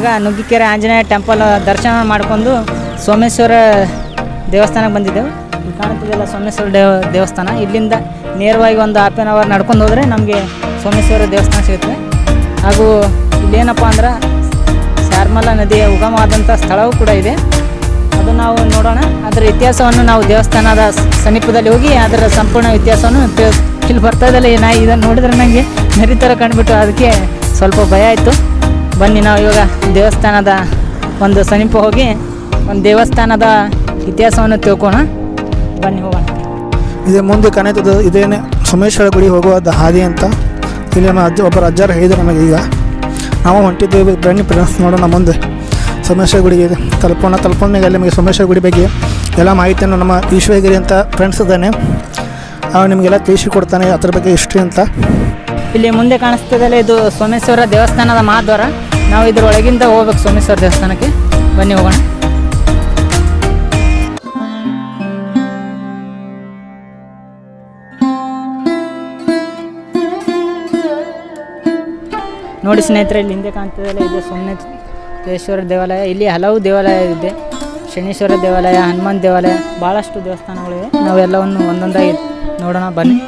ಇವಾಗ ನುಗ್ಗಿಕೆರೆ ಆಂಜನೇಯ ಟೆಂಪಲ್ ದರ್ಶನ ಮಾಡಿಕೊಂಡು ಸೋಮೇಶ್ವರ ದೇವಸ್ಥಾನಕ್ಕೆ ಬಂದಿದ್ದೆವು. ಇಲ್ಲಿ ಕಾಣುತ್ತಿದೆಯಲ್ಲ ಸೋಮೇಶ್ವರ ದೇವಸ್ಥಾನ. ಇಲ್ಲಿಂದ ನೇರವಾಗಿ ಒಂದು ಹಾಫ್ ಆನ್ ಅವರ್ ನಡ್ಕೊಂಡು ಹೋದರೆ ನಮಗೆ ಸೋಮೇಶ್ವರ ದೇವಸ್ಥಾನ ಸಿಗುತ್ತೆ. ಹಾಗೂ ಇಲ್ಲೇನಪ್ಪ ಅಂದ್ರೆ ಶಾರ್ಮಲ ನದಿಯ ಉಗಮವಾದಂಥ ಸ್ಥಳವೂ ಕೂಡ ಇದೆ. ಅದು ನಾವು ನೋಡೋಣ. ಅದರ ಇತಿಹಾಸವನ್ನು ನಾವು ದೇವಸ್ಥಾನದ ಸಮೀಪದಲ್ಲಿ ಹೋಗಿ ಅದರ ಸಂಪೂರ್ಣ ಇತಿಹಾಸವನ್ನು ಇಲ್ಲಿ ಬರ್ತಾ ಇದ್ದಲ್ಲ. ನಾ ಇದನ್ನು ನೋಡಿದ್ರೆ ನನಗೆ ನರಿ ಥರ ಕಂಡುಬಿಟ್ಟು ಅದಕ್ಕೆ ಸ್ವಲ್ಪ ಭಯ ಆಯಿತು. ಬನ್ನಿ ನಾವು ಇವಾಗ ದೇವಸ್ಥಾನದ ಒಂದು ಸಮೀಪ ಹೋಗಿ ಒಂದು ದೇವಸ್ಥಾನದ ಇತಿಹಾಸವನ್ನು ತಿಳ್ಕೋಣ. ಬನ್ನಿ ಹೋಗೋಣ. ಇದೇ ಮುಂದೆ ಕಾಣುತ್ತದೆ ಇದೇನೆ ಸೋಮೇಶ್ವರ ಗುಡಿ ಹೋಗುವ ಹಾದಿ ಅಂತ. ಇಲ್ಲಿ ನಮ್ಮ ಒಬ್ಬರು ಅಜ್ಜಾರು ಹೇಳಿದ್ರು ನಮಗೆ. ಈಗ ನಾವು ಹೊಂಟಿದ್ದೇವೆ. ಬನ್ನಿ ಫ್ರೆಂಡ್ಸ್ ನೋಡೋಣ ಮುಂದೆ ಸೋಮೇಶ್ವರ ಗುಡಿಗೆ ತಲುಪೋದ್ಮೇಲೆ ಅಲ್ಲಿ ನಿಮಗೆ ಸೋಮೇಶ್ವರ ಗುಡಿ ಬಗ್ಗೆ ಎಲ್ಲ ಮಾಹಿತಿಯನ್ನು ನಮ್ಮ ಈಶ್ವರಗಿರಿ ಅಂತ ಫ್ರೆಂಡ್ಸ್ ಇದ್ದಾನೆ, ಅವನು ನಿಮಗೆಲ್ಲ ತಿಳಿಸಿಕೊಡ್ತಾನೆ ಅದ್ರ ಬಗ್ಗೆ ಹಿಸ್ಟ್ರಿ ಅಂತ. ಇಲ್ಲಿ ಮುಂದೆ ಕಾಣಿಸ್ತದಲ್ಲ ಇದು ಸೋಮೇಶ್ವರ ದೇವಸ್ಥಾನದ ಮಹಾದ್ವಾರ. ನಾವು ಇದರೊಳಗಿಂದ ಹೋಗ್ಬೇಕು ಸೋಮೇಶ್ವರ ದೇವಸ್ಥಾನಕ್ಕೆ. ಬನ್ನಿ ಹೋಗೋಣ. ನೋಡಿ ಸ್ನೇಹಿತರೆ, ಇಲ್ಲಿ ಹಿಂದೆ ಕಾಣ್ತದಲ್ಲ ಇದು ಸೋಮೇಶ್ವರ ದೇವಾಲಯ. ಇಲ್ಲಿ ಹಲವು ದೇವಾಲಯ ಇದೆ. ಶನೀಶ್ವರ ದೇವಾಲಯ, ಹನುಮಾನ್ ದೇವಾಲಯ, ಭಾಳಷ್ಟು ದೇವಸ್ಥಾನಗಳಿವೆ. ನಾವೆಲ್ಲವನ್ನು ಒಂದೊಂದಾಗಿ ನೋಡೋಣ ಬನ್ನಿ.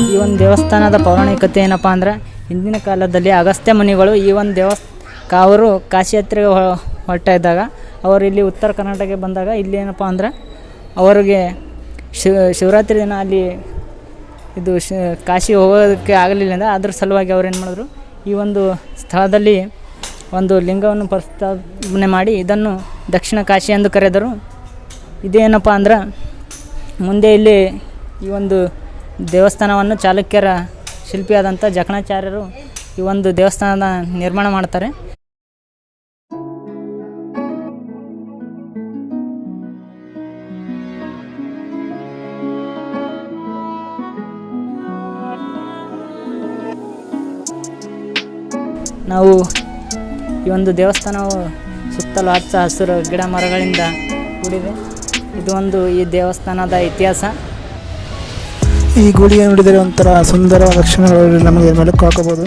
ಈ ಒಂದು ದೇವಸ್ಥಾನದ ಪೌರಾಣಿಕತೆ ಏನಪ್ಪ ಅಂದ್ರೆ, ಹಿಂದಿನ ಕಾಲದಲ್ಲಿ ಅಗಸ್ತ್ಯ ಮುನಿಗಳು ಈ ಒಂದು ಅವರು ಕಾಶಿ ಯಾತ್ರೆಗೆ ಹೊರಟ ಇದ್ದಾಗ ಅವರು ಇಲ್ಲಿ ಉತ್ತರ ಕರ್ನಾಟಕಕ್ಕೆ ಬಂದಾಗ ಇಲ್ಲಿ ಏನಪ್ಪ ಅಂದ್ರೆ ಅವರಿಗೆ ಶಿವರಾತ್ರಿ ದಿನ ಅಲ್ಲಿ ಇದು ಕಾಶಿ ಹೋಗೋದಕ್ಕೆ ಆಗಲಿಲ್ಲ. ಅದ್ರ ಸಲುವಾಗಿ ಅವ್ರು ಏನು ಮಾಡಿದ್ರು, ಈ ಒಂದು ಸ್ಥಳದಲ್ಲಿ ಒಂದು ಲಿಂಗವನ್ನು ಪ್ರಸ್ತಾವನೆ ಮಾಡಿ ಇದನ್ನು ದಕ್ಷಿಣ ಕಾಶಿ ಎಂದು ಕರೆದರು. ಇದೇನಪ್ಪ ಅಂದ್ರೆ ಮುಂದೆ ಇಲ್ಲಿ ಈ ಒಂದು ದೇವಸ್ಥಾನವನ್ನು ಚಾಲುಕ್ಯರ ಶಿಲ್ಪಿಯಾದಂಥ ಜಕಣಾಚಾರ್ಯರು ಈ ಒಂದು ದೇವಸ್ಥಾನದ ನಿರ್ಮಾಣ ಮಾಡ್ತಾರೆ. ನಾವು ಈ ಒಂದು ದೇವಸ್ಥಾನವು ಸುತ್ತಲೂ ಹಚ್ಚ ಹಸಿರು ಗಿಡ ಮರಗಳಿಂದ ಕೂಡಿದೆ. ಇದು ಒಂದು ಈ ದೇವಸ್ಥಾನದ ಇತಿಹಾಸ. ಈ ಗುಡಿಗೆ ನೋಡಿದರೆ ಒಂಥರ ಸುಂದರವಾದ ಲಕ್ಷಣಗಳು ನಮಗೆ ಮೆಲುಕು ಹಾಕಬಹುದು.